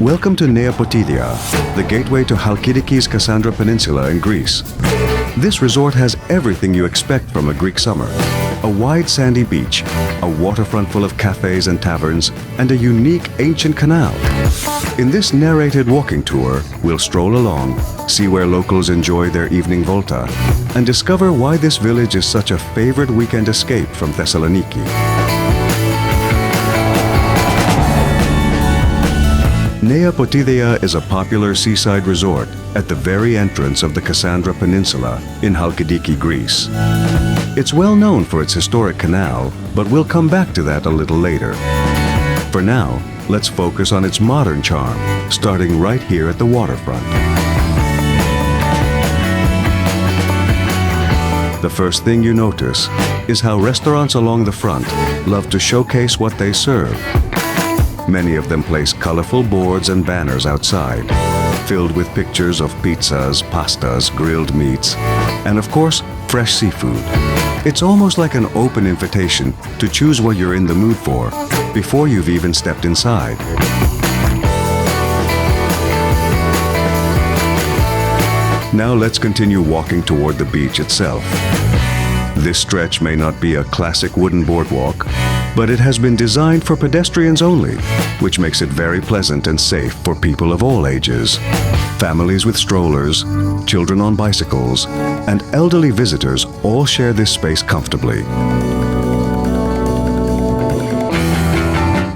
Welcome to Nea Poteidaia, the gateway to Chalkidiki Kassandra Peninsula in Greece. This resort has everything you expect from a Greek summer. A wide sandy beach, a waterfront full of cafes and taverns, and a unique ancient canal. In this narrated walking tour, we'll stroll along, see where locals enjoy their evening volta, and discover why this village is such a favorite weekend escape from Thessaloniki. Nea Poteidaia is a popular seaside resort at the very entrance of the Kassandra Peninsula in Chalkidiki, Greece. It's well known for its historic canal, but we'll come back to that a little later. For now, let's focus on its modern charm, starting right here at the waterfront. The first thing you notice is how restaurants along the front love to showcase what they serve. Many of them place colorful boards and banners outside, filled with pictures of pizzas, pastas, grilled meats, and of course, fresh seafood. It's almost like an open invitation to choose what you're in the mood for before you've even stepped inside. Now let's continue walking toward the beach itself. This stretch may not be a classic wooden boardwalk, but it has been designed for pedestrians only, which makes it very pleasant and safe for people of all ages. Families with strollers, children on bicycles, and elderly visitors all share this space comfortably.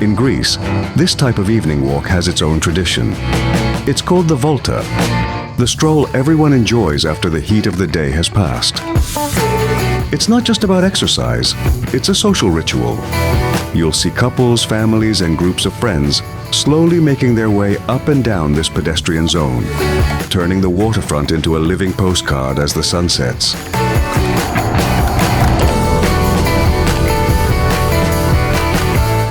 In Greece, this type of evening walk has its own tradition. It's called the volta, the stroll everyone enjoys after the heat of the day has passed. It's not just about exercise, it's a social ritual. You'll see couples, families, and groups of friends slowly making their way up and down this pedestrian zone, turning the waterfront into a living postcard as the sun sets.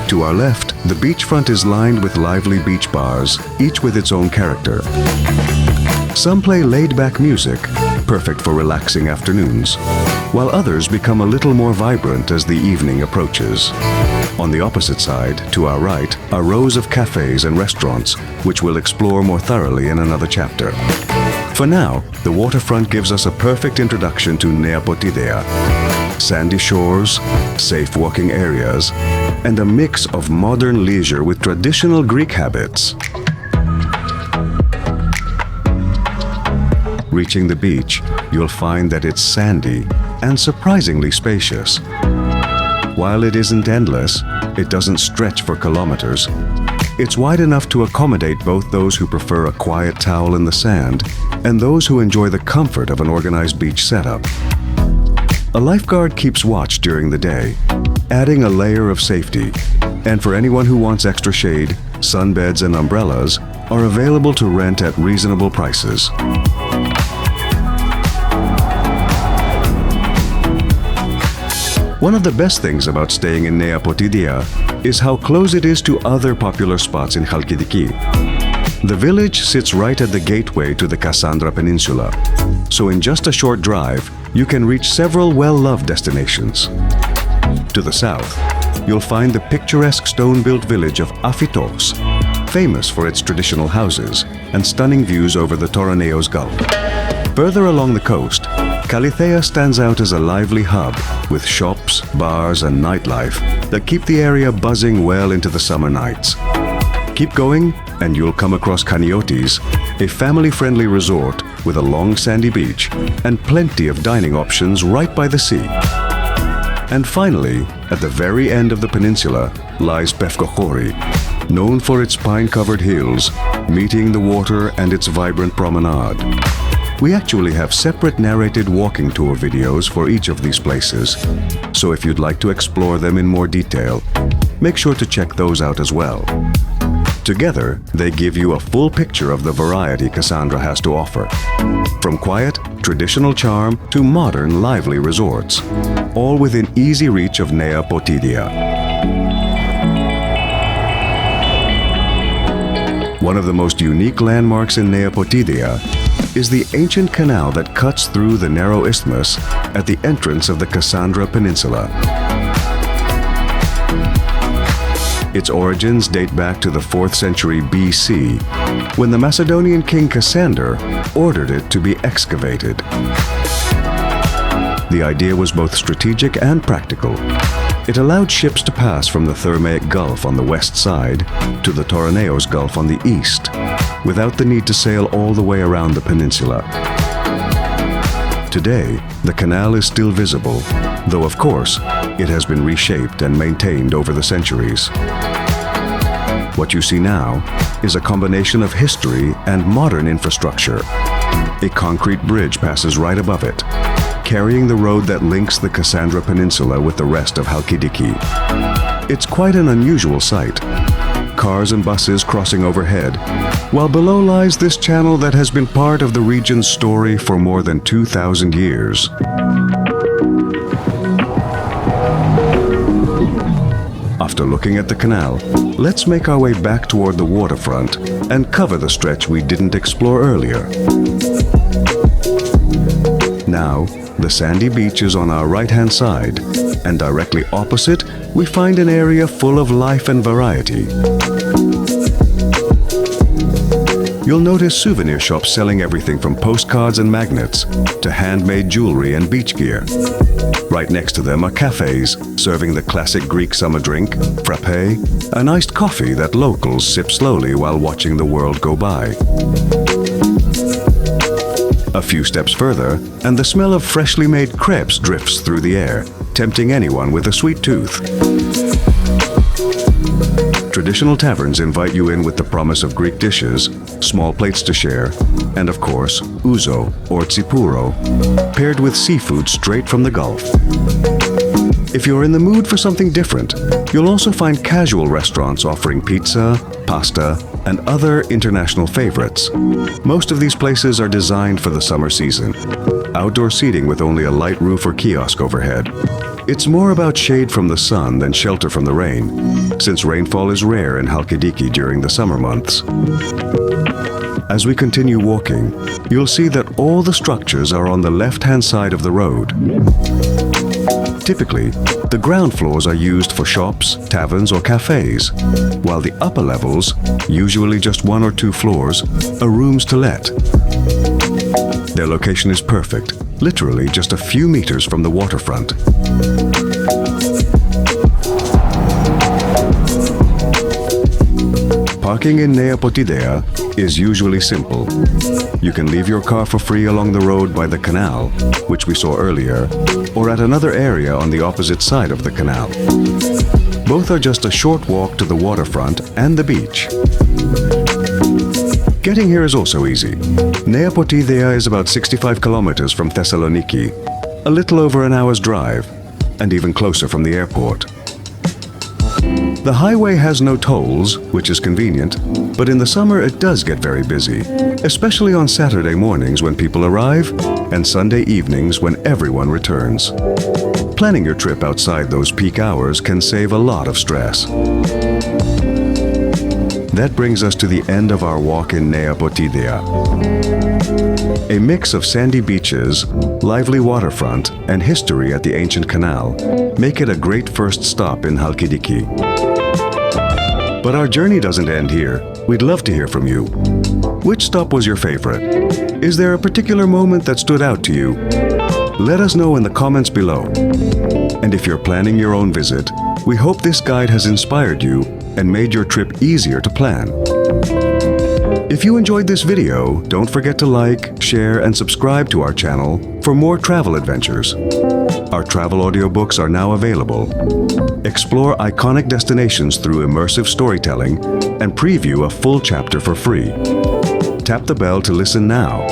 To our left, the beachfront is lined with lively beach bars, each with its own character. Some play laid-back music, perfect for relaxing afternoons, while others become a little more vibrant as the evening approaches. On the opposite side, to our right, are rows of cafes and restaurants, which we'll explore more thoroughly in another chapter. For now, the waterfront gives us a perfect introduction to Nea Poteidaia. Sandy shores, safe walking areas, and a mix of modern leisure with traditional Greek habits. Reaching the beach, you'll find that it's sandy and surprisingly spacious. While it isn't endless, it doesn't stretch for kilometers. It's wide enough to accommodate both those who prefer a quiet towel in the sand and those who enjoy the comfort of an organized beach setup. A lifeguard keeps watch during the day, adding a layer of safety. And for anyone who wants extra shade, sunbeds and umbrellas are available to rent at reasonable prices. One of the best things about staying in Nea Poteidaia is how close it is to other popular spots in Chalkidiki. The village sits right at the gateway to the Kassandra Peninsula, so in just a short drive, you can reach several well-loved destinations. To the south, you'll find the picturesque stone-built village of Aphitos, famous for its traditional houses and stunning views over the Toraneos Gulf. Further along the coast, Kallithea stands out as a lively hub with shops, bars, and nightlife that keep the area buzzing well into the summer nights. Keep going, and you'll come across Kaniotis, a family-friendly resort with a long sandy beach and plenty of dining options right by the sea. And finally, at the very end of the peninsula lies Pefkochori, known for its pine-covered hills, meeting the water and its vibrant promenade. We actually have separate narrated walking tour videos for each of these places, so if you'd like to explore them in more detail, make sure to check those out as well. Together, they give you a full picture of the variety Kassandra has to offer. From quiet, traditional charm to modern, lively resorts, all within easy reach of Nea Poteidaia. One of the most unique landmarks in Nea Poteidaia is the ancient canal that cuts through the narrow isthmus at the entrance of the Kassandra Peninsula. Its origins date back to the 4th century BC, when the Macedonian king Cassander ordered it to be excavated. The idea was both strategic and practical. It allowed ships to pass from the Thermaic Gulf on the west side to the Toraneos Gulf on the east, without the need to sail all the way around the peninsula. Today, the canal is still visible, though of course, it has been reshaped and maintained over the centuries. What you see now is a combination of history and modern infrastructure. A concrete bridge passes right above it, carrying the road that links the Kassandra Peninsula with the rest of Chalkidiki. It's quite an unusual sight. Cars and buses crossing overhead, while below lies this channel that has been part of the region's story for more than 2,000 years. After looking at the canal, let's make our way back toward the waterfront and cover the stretch we didn't explore earlier. Now, the sandy beach is on our right-hand side, and directly opposite, we find an area full of life and variety. You'll notice souvenir shops selling everything from postcards and magnets to handmade jewelry and beach gear. Right next to them are cafes serving the classic Greek summer drink, frappé, an iced coffee that locals sip slowly while watching the world go by. A few steps further, and the smell of freshly made crepes drifts through the air, tempting anyone with a sweet tooth. Traditional taverns invite you in with the promise of Greek dishes, small plates to share, and of course, ouzo or tsipuro, paired with seafood straight from the Gulf. If you're in the mood for something different, you'll also find casual restaurants offering pizza, pasta, and other international favorites. Most of these places are designed for the summer season. Outdoor seating with only a light roof or kiosk overhead. It's more about shade from the sun than shelter from the rain, since rainfall is rare in Chalkidiki during the summer months. As we continue walking, you'll see that all the structures are on the left-hand side of the road. Typically, the ground floors are used for shops, taverns, or cafes, while the upper levels, usually just 1 or 2 floors, are rooms to let. Their location is perfect, literally just a few meters from the waterfront. Parking in Nea Poteidaia is usually simple. You can leave your car for free along the road by the canal, which we saw earlier, or at another area on the opposite side of the canal. Both are just a short walk to the waterfront and the beach. Getting here is also easy. Nea Poteidaia is about 65 kilometers from Thessaloniki, a little over an hour's drive, and even closer from the airport. The highway has no tolls, which is convenient, but in the summer it does get very busy, especially on Saturday mornings when people arrive and Sunday evenings when everyone returns. Planning your trip outside those peak hours can save a lot of stress. That brings us to the end of our walk in Nea Poteidaia. A mix of sandy beaches, lively waterfront, and history at the ancient canal make it a great first stop in Chalkidiki. But our journey doesn't end here. We'd love to hear from you. Which stop was your favorite? Is there a particular moment that stood out to you? Let us know in the comments below. And if you're planning your own visit, we hope this guide has inspired you and made your trip easier to plan. If you enjoyed this video, don't forget to like, share, and subscribe to our channel for more travel adventures. Our travel audiobooks are now available. Explore iconic destinations through immersive storytelling and preview a full chapter for free. Tap the bell to listen now.